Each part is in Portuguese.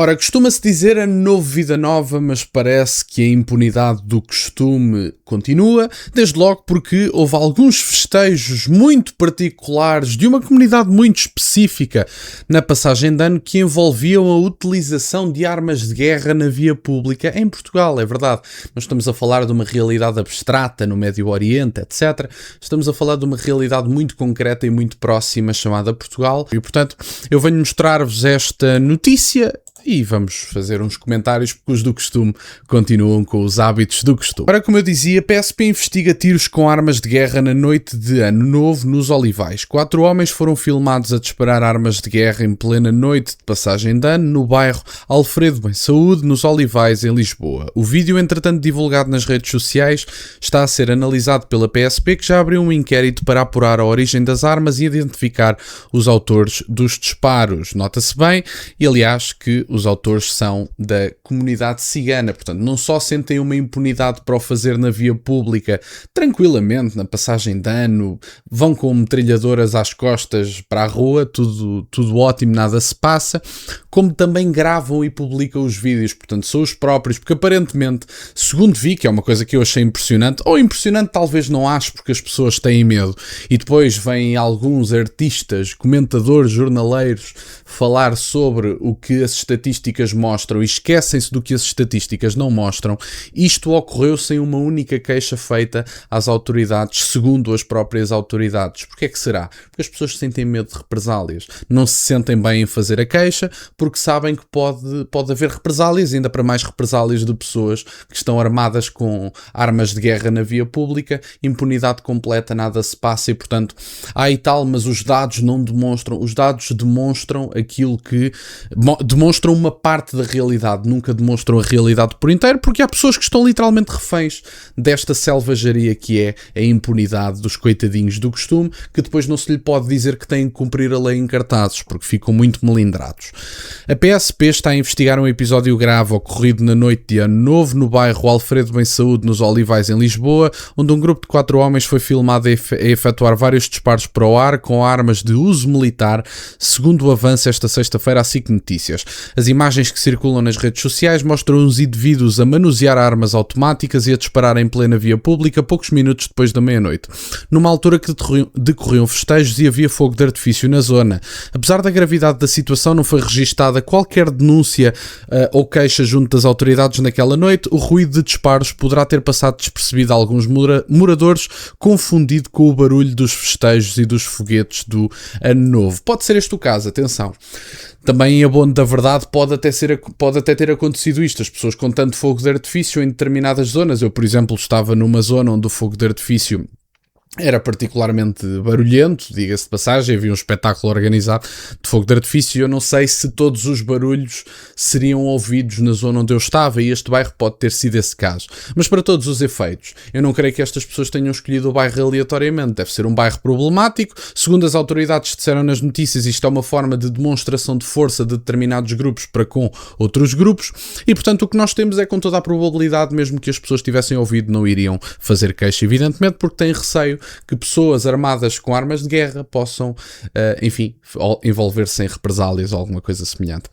Ora, costuma-se dizer ano novo, vida nova, mas parece que a impunidade do costume continua, desde logo porque houve alguns festejos muito particulares de uma comunidade muito específica na passagem de ano que envolviam a utilização de armas de guerra na via pública em Portugal, é verdade. Nós estamos a falar de uma realidade abstrata no Médio Oriente, etc. Estamos a falar de uma realidade muito concreta e muito próxima chamada Portugal e, portanto, eu venho mostrar-vos esta notícia e vamos fazer uns comentários porque os do costume continuam com os hábitos do costume. Ora, como eu dizia, a PSP investiga tiros com armas de guerra na noite de Ano Novo nos Olivais. 4 homens foram filmados a disparar armas de guerra em plena noite de passagem de ano no bairro Alfredo Bem Saúde, nos Olivais, em Lisboa. O vídeo, entretanto divulgado nas redes sociais, está a ser analisado pela PSP, que já abriu um inquérito para apurar a origem das armas e identificar os autores dos disparos. Nota-se bem, e aliás, que os autores são da comunidade cigana, portanto não só sentem uma impunidade para o fazer na via pública tranquilamente, na passagem de ano, vão com metralhadoras às costas para a rua, tudo ótimo, nada se passa, como também gravam e publicam os vídeos, portanto são os próprios, porque aparentemente, segundo vi, que é uma coisa que eu achei impressionante, ou impressionante talvez não acho porque as pessoas têm medo, e depois vêm alguns artistas, comentadores, jornaleiros, falar sobre o que as estatísticas mostram e esquecem-se do que as estatísticas não mostram. Isto ocorreu sem uma única queixa feita às autoridades, segundo as próprias autoridades. Porquê é que será? Porque as pessoas sentem medo de represálias. Não se sentem bem em fazer a queixa porque sabem que pode haver represálias, ainda para mais represálias de pessoas que estão armadas com armas de guerra na via pública, impunidade completa, nada se passa e, portanto, há e tal, mas os dados não demonstram, os dados demonstram aquilo que demonstram uma parte da realidade, nunca demonstram a realidade por inteiro, porque há pessoas que estão literalmente reféns desta selvageria que é a impunidade dos coitadinhos do costume, que depois não se lhe pode dizer que têm que cumprir a lei em cartazes, porque ficam muito melindrados. A PSP está a investigar um episódio grave ocorrido na noite de Ano Novo no bairro Alfredo Bem Saúde, nos Olivais, em Lisboa, onde um grupo de 4 homens foi filmado a efetuar vários disparos para o ar com armas de uso militar, segundo o avanço esta sexta-feira à SIC Notícias. As imagens que circulam nas redes sociais mostram os indivíduos a manusear armas automáticas e a disparar em plena via pública poucos minutos depois da meia-noite, numa altura que decorriam festejos e havia fogo de artifício na zona. Apesar da gravidade da situação, não foi registada qualquer denúncia ou queixa junto das autoridades naquela noite. O ruído de disparos poderá ter passado despercebido a alguns moradores, confundido com o barulho dos festejos e dos foguetes do Ano Novo. Pode ser este o caso, atenção. Também, em abono da verdade, pode até ter acontecido isto. As pessoas com tanto fogo de artifício em determinadas zonas. Eu, por exemplo, estava numa zona onde o fogo de artifício era particularmente barulhento, diga-se de passagem, havia um espetáculo organizado de fogo de artifício e eu não sei se todos os barulhos seriam ouvidos na zona onde eu estava e este bairro pode ter sido esse caso. Mas para todos os efeitos, eu não creio que estas pessoas tenham escolhido o bairro aleatoriamente, deve ser um bairro problemático. Segundo as autoridades disseram nas notícias, isto é uma forma de demonstração de força de determinados grupos para com outros grupos e, portanto, o que nós temos é, com toda a probabilidade, mesmo que as pessoas tivessem ouvido, não iriam fazer queixa, evidentemente, porque têm receio que pessoas armadas com armas de guerra possam, envolver-se em represálias ou alguma coisa semelhante.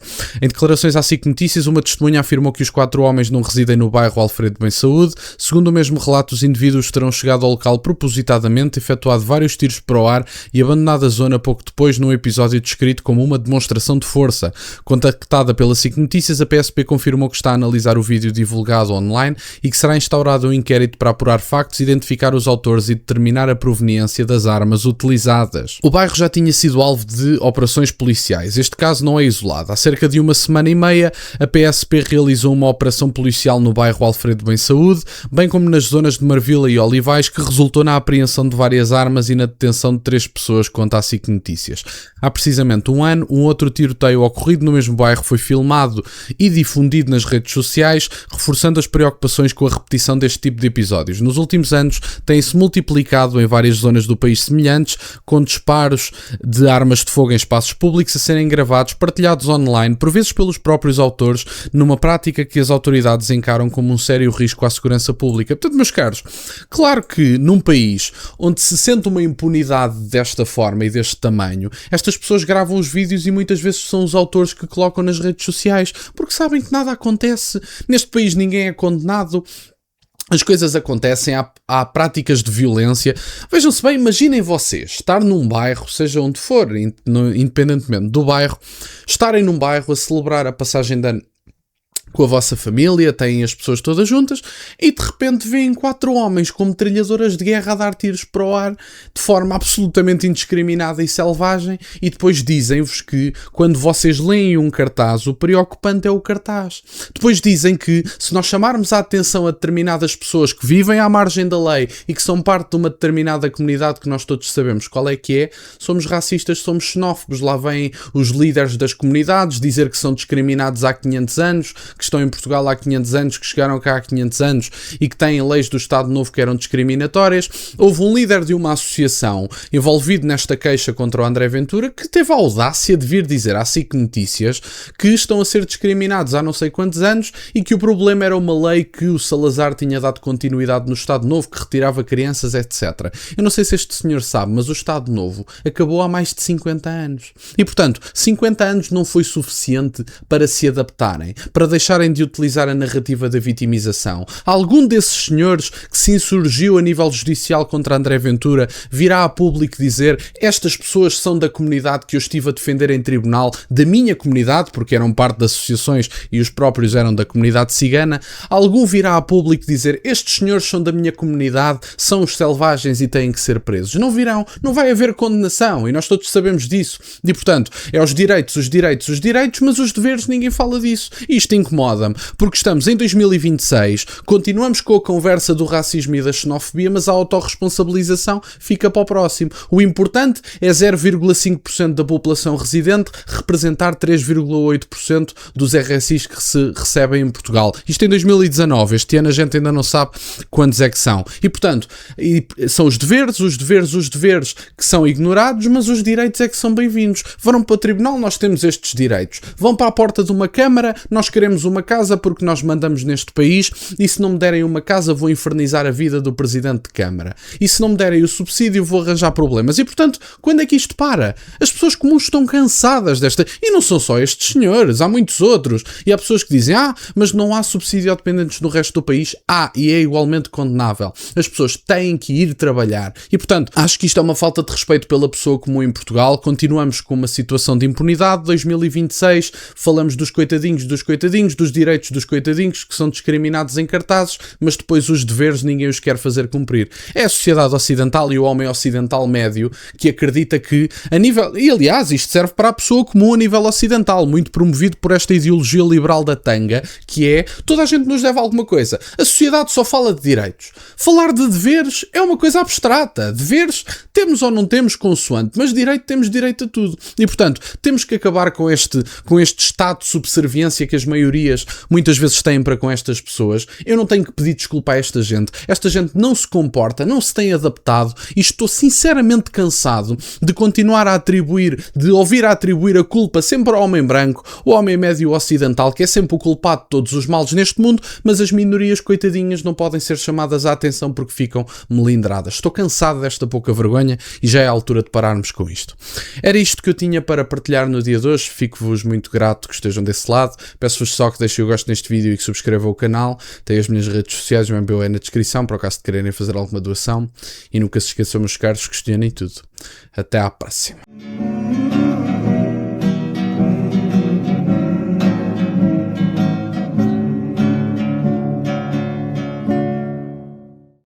Em declarações à SIC Notícias, uma testemunha afirmou que os 4 homens não residem no bairro Alfredo Bem Saúde. Segundo o mesmo relato, os indivíduos terão chegado ao local propositadamente, efetuado vários tiros para o ar e abandonado a zona pouco depois, num episódio descrito como uma demonstração de força. Contactada pela SIC Notícias, a PSP confirmou que está a analisar o vídeo divulgado online e que será instaurado um inquérito para apurar factos, identificar os autores e determinar a proveniência das armas utilizadas. O bairro já tinha sido alvo de operações policiais. Este caso não é isolado. Há cerca de uma semana e meia, a PSP realizou uma operação policial no bairro Alfredo Bem Saúde, bem como nas zonas de Marvila e Olivais, que resultou na apreensão de várias armas e na detenção de 3 pessoas, conta a SIC Notícias. Há precisamente um ano, um outro tiroteio ocorrido no mesmo bairro foi filmado e difundido nas redes sociais, reforçando as preocupações com a repetição deste tipo de episódios. Nos últimos anos, têm-se multiplicado verificado em várias zonas do país semelhantes, com disparos de armas de fogo em espaços públicos a serem gravados, partilhados online, por vezes pelos próprios autores, numa prática que as autoridades encaram como um sério risco à segurança pública. Portanto, meus caros, claro que num país onde se sente uma impunidade desta forma e deste tamanho, estas pessoas gravam os vídeos e muitas vezes são os autores que colocam nas redes sociais, porque sabem que nada acontece. Neste país ninguém é condenado. As coisas acontecem, há práticas de violência. Vejam-se bem, imaginem vocês estar num bairro, seja onde for, independentemente do bairro, estarem num bairro a celebrar a passagem de ano com a vossa família, têm as pessoas todas juntas e de repente veem 4 homens com metralhadoras de guerra a dar tiros para o ar de forma absolutamente indiscriminada e selvagem, e depois dizem-vos que quando vocês leem um cartaz, o preocupante é o cartaz. Depois dizem que se nós chamarmos a atenção a determinadas pessoas que vivem à margem da lei e que são parte de uma determinada comunidade que nós todos sabemos qual é que é, somos racistas, somos xenófobos. Lá vêm os líderes das comunidades dizer que são discriminados há 500 anos, que estão em Portugal há 500 anos, que chegaram cá há 500 anos e que têm leis do Estado Novo que eram discriminatórias. Houve um líder de uma associação envolvido nesta queixa contra o André Ventura que teve a audácia de vir dizer à SIC Notícias que estão a ser discriminados há não sei quantos anos e que o problema era uma lei que o Salazar tinha dado continuidade no Estado Novo, que retirava crianças, etc. Eu não sei se este senhor sabe, mas o Estado Novo acabou há mais de 50 anos. E, portanto, 50 anos não foi suficiente para se adaptarem, para deixarem de utilizar a narrativa da vitimização. Algum desses senhores que se insurgiu a nível judicial contra André Ventura virá a público dizer: estas pessoas são da comunidade que eu estive a defender em tribunal, da minha comunidade, porque eram parte de associações e os próprios eram da comunidade cigana. Algum virá a público dizer: estes senhores são da minha comunidade, são os selvagens e têm que ser presos. Não virão, não vai haver condenação e nós todos sabemos disso. E, portanto, é os direitos, mas os deveres ninguém fala disso. E isto incomoda-me, porque estamos em 2026, continuamos com a conversa do racismo e da xenofobia, mas a autorresponsabilização fica para o próximo. O importante é 0,5% da população residente representar 3,8% dos RSIs que se recebem em Portugal. Isto em 2019, este ano a gente ainda não sabe quantos é que são. E, portanto, são os deveres que são ignorados, mas os direitos é que são bem-vindos. Vão para o tribunal, nós temos estes direitos. Vão para a porta de uma câmara, nós queremos uma casa porque nós mandamos neste país, e se não me derem uma casa vou infernizar a vida do presidente de câmara. E se não me derem o subsídio vou arranjar problemas. E, portanto, quando é que isto para? As pessoas comuns estão cansadas desta... E não são só estes senhores, há muitos outros. E há pessoas que dizem: mas não há subsídio a dependentes no resto do país. E é igualmente condenável. As pessoas têm que ir trabalhar. E, portanto, acho que isto é uma falta de respeito pela pessoa comum em Portugal. Continuamos com uma situação de impunidade. 2026, falamos dos coitadinhos, dos direitos dos coitadinhos que são discriminados em cartazes, mas depois os deveres ninguém os quer fazer cumprir. É a sociedade ocidental e o homem ocidental médio que acredita que, a nível... E, aliás, isto serve para a pessoa comum a nível ocidental, muito promovido por esta ideologia liberal da tanga, que é: toda a gente nos deve alguma coisa. A sociedade só fala de direitos. Falar de deveres é uma coisa abstrata. Deveres temos ou não temos consoante, mas direito temos direito a tudo. E, portanto, temos que acabar com este estado de subserviência que as maiorias muitas vezes têm para com estas pessoas. Eu não tenho que pedir desculpa a esta gente. Esta gente não se comporta, não se tem adaptado, e estou sinceramente cansado de continuar a atribuir, de ouvir a atribuir a culpa sempre ao homem branco, ao homem médio ocidental, que é sempre o culpado de todos os males neste mundo, mas as minorias coitadinhas não podem ser chamadas à atenção porque ficam melindradas. Estou cansado desta pouca vergonha e já é a altura de pararmos com isto. Era isto que eu tinha para partilhar no dia de hoje. Fico-vos muito grato que estejam desse lado. Peço-vos só que deixem o gosto neste vídeo e que subscrevam o canal. Tem as minhas redes sociais, o MBO é na descrição, para o caso de quererem fazer alguma doação. E nunca se esqueçam, meus caros, questionem tudo. Até à próxima.